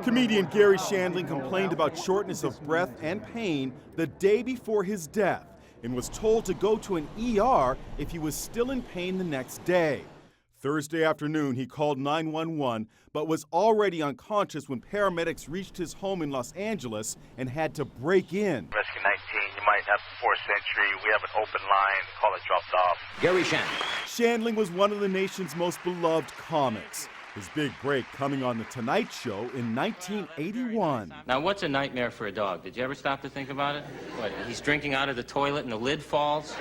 Comedian Garry Shandling complained about shortness of breath and pain the day before his death and was told to go to an ER if he was still in pain the next day. Thursday afternoon, he called 911, but was already unconscious when paramedics reached his home in Los Angeles and had to break in. Rescue 19, you might have 4th Century. We have an open line. Call it dropped off. Garry Shandling. Shandling was one of the nation's most beloved comics. His big break coming on The Tonight Show in 1981. Now, what's a nightmare for a dog? Did you ever stop to think about it? What, he's drinking out of the toilet and the lid falls?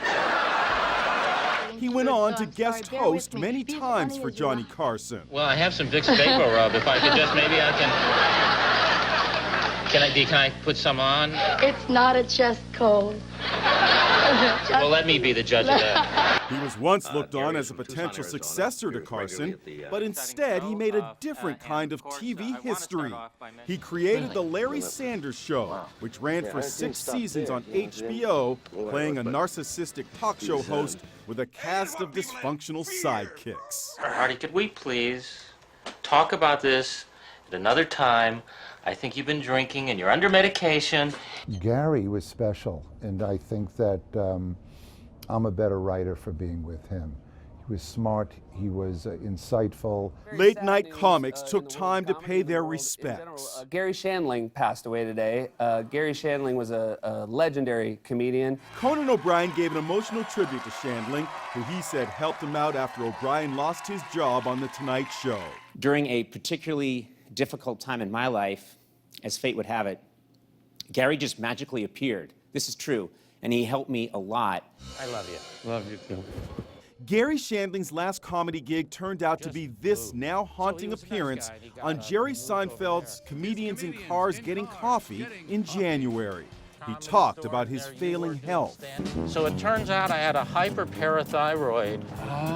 He went on to guest host many times for Johnny Carson. Well, I have some Vicks Vapor Rub. If I could just, maybe I can... Can I put some on? It's not a chest cold. Well, let me be the judge of that. He was once looked on as a potential successor to Carson, but instead he made a different kind of TV history. He created The Larry Sanders Show, which ran for 6 seasons on HBO, playing a narcissistic talk show host with a cast of dysfunctional sidekicks. Artie, could we please talk about this at another time? I think you've been drinking and you're under medication. Garry was special, and I think that I'm a better writer for being with him. He was smart, he was insightful. Late night comics took time to pay their respects. Garry Shandling passed away today. Garry Shandling was a legendary comedian. Conan O'Brien gave an emotional tribute to Shandling, who he said helped him out after O'Brien lost his job on The Tonight Show. During a particularly difficult time in my life, as fate would have it, Garry just magically appeared. This is true, and he helped me a lot. I love you. Love you too. Garry Shandling's last comedy gig turned out to be this now haunting appearance on Jerry Seinfeld's Comedians in Cars Getting Coffee in January. He talked about his failing health. So it turns out I had a hyperparathyroid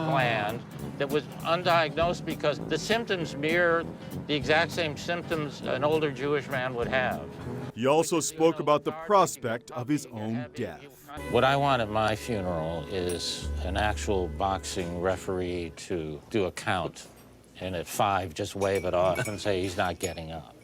gland that was undiagnosed because the symptoms mirror the exact same symptoms an older Jewish man would have. He also spoke about the prospect of his own death. What I want at my funeral is an actual boxing referee to do a count, and at 5, just wave it off and say he's not getting up.